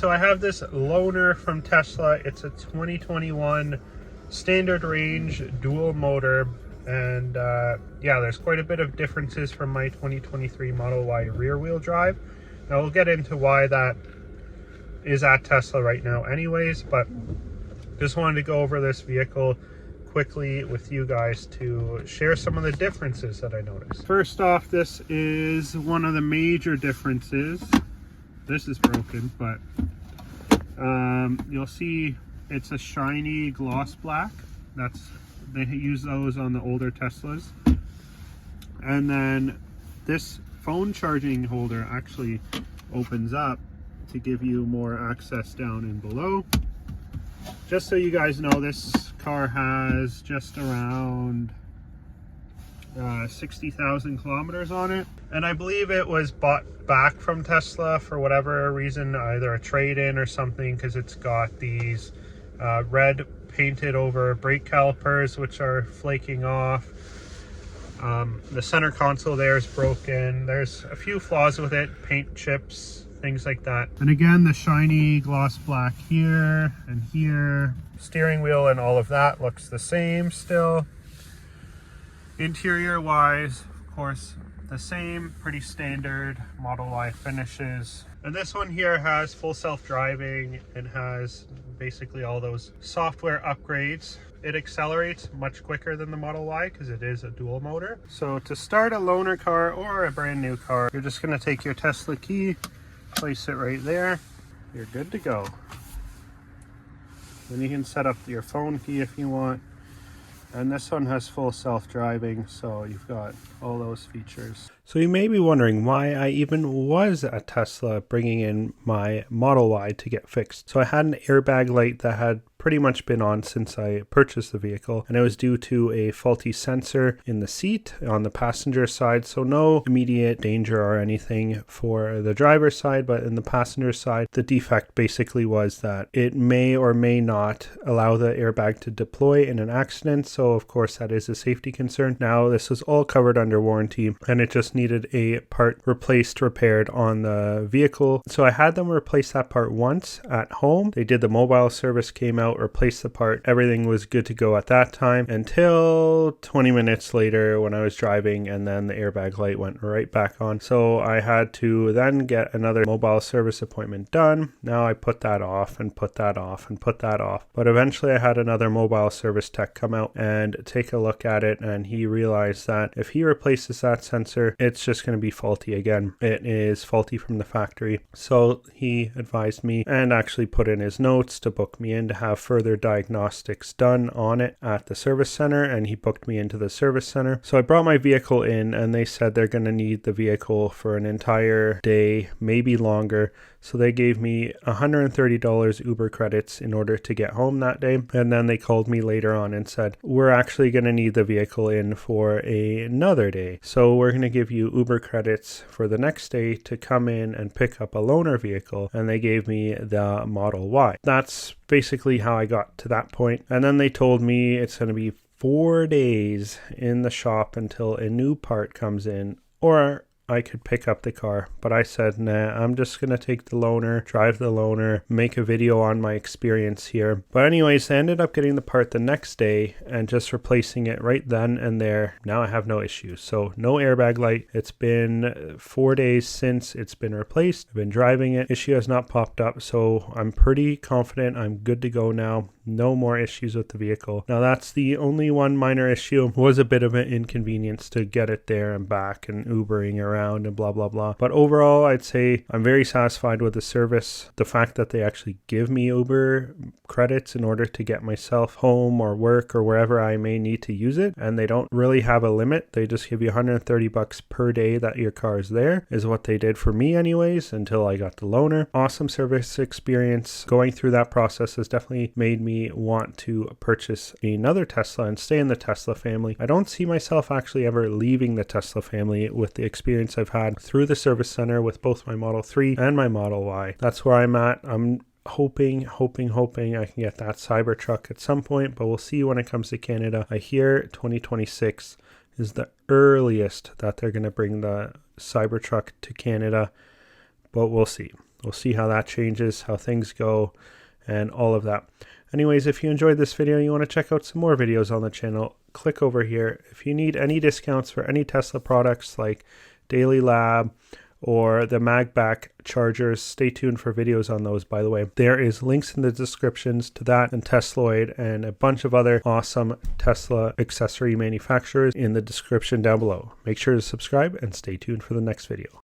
so I have this loaner from Tesla. It's a 2021 standard range dual motor, and yeah, there's quite a bit of differences from my 2023 Model Y rear wheel drive. Now we'll get into why that is at Tesla right now anyways, but just wanted to go over this vehicle quickly with you guys to share some of the differences that I noticed. First off, this is one of the major differences. This is broken, but you'll see it's a shiny gloss black. They use those on the older Teslas. And then this phone charging holder actually opens up to give you more access down and below. Just so you guys know, this car has just around 60,000 kilometers on it, and I believe it was bought back from Tesla for whatever reason, either a trade-in or something, because it's got these red painted over brake calipers which are flaking off. The center console there is broken. There's a few flaws with it, paint chips, things like that. And again, the shiny gloss black here and here. Steering wheel and all of that looks the same still. Interior wise, of course, the same, pretty standard Model Y finishes. And this one here has full self-driving and has basically all those software upgrades. It accelerates much quicker than the Model Y because it is a dual motor. So to start a loaner car or a brand new car, you're just gonna take your Tesla key, place it right there, you're good to go. Then you can set up your phone key if you want. And this one has full self-driving, so you've got all those features. So you may be wondering why I even was at Tesla bringing in my Model Y to get fixed. So I had an airbag light that had pretty much been on since I purchased the vehicle, and it was due to a faulty sensor in the seat on the passenger side. So no immediate danger or anything for the driver's side, but in the passenger side, the defect basically was that it may or may not allow the airbag to deploy in an accident. So of course that is a safety concern. Now this was all covered under warranty, and it just needed a part repaired on the vehicle. So I had them replace that part once at home. They did the mobile service, came out, replaced the part. Everything was good to go at that time until 20 minutes later when I was driving, and then the airbag light went right back on. So I had to then get another mobile service appointment done. Now I put that off and put that off and put that off. But eventually I had another mobile service tech come out and take a look at it, and he realized that if he replaces that sensor, it's just going to be faulty again. It is faulty from the factory. So he advised me and actually put in his notes to book me in to have further diagnostics done on it at the service center, and he booked me into the service center. So I brought my vehicle in, and they said they're going to need the vehicle for an entire day, maybe longer. So they gave me $130 Uber credits in order to get home that day. And then they called me later on and said, we're actually going to need the vehicle in for another day. So we're going to give you Uber credits for the next day to come in and pick up a loaner vehicle. And they gave me the Model Y. That's basically how I got to that point. And then they told me it's going to be 4 days in the shop until a new part comes in, or I could pick up the car. But I said, nah, I'm just going to take the loaner, drive the loaner, make a video on my experience here. But anyways, I ended up getting the part the next day and just replacing it right then and there. Now I have no issues. So no airbag light. It's been 4 days since it's been replaced. I've been driving it. Issue has not popped up. So I'm pretty confident I'm good to go now. No more issues with the vehicle. Now that's the only one minor issue. It was a bit of an inconvenience to get it there and back and Ubering around and blah blah blah. But overall, I'd say I'm very satisfied with the service. The fact that they actually give me Uber credits in order to get myself home or work or wherever I may need to use it, and they don't really have a limit. They just give you $130 per day that your car is there, is what they did for me anyways, until I got the loaner. Awesome service experience. Going through that process has definitely made me want to purchase another Tesla and stay in the Tesla family. I don't see myself actually ever leaving the Tesla family with the experience I've had through the service center with both my Model 3 and my Model Y. That's where I'm at. I'm hoping I can get that Cybertruck at some point, but we'll see when it comes to Canada. I hear 2026 is the earliest that they're going to bring the Cybertruck to Canada, but we'll see. We'll see how that changes, how things go, and all of that. Anyways, if you enjoyed this video and you want to check out some more videos on the channel, click over here. If you need any discounts for any Tesla products like Daily Lab or the MagBack chargers, stay tuned for videos on those, by the way. There is links in the descriptions to that and Tesloid and a bunch of other awesome Tesla accessory manufacturers in the description down below. Make sure to subscribe and stay tuned for the next video.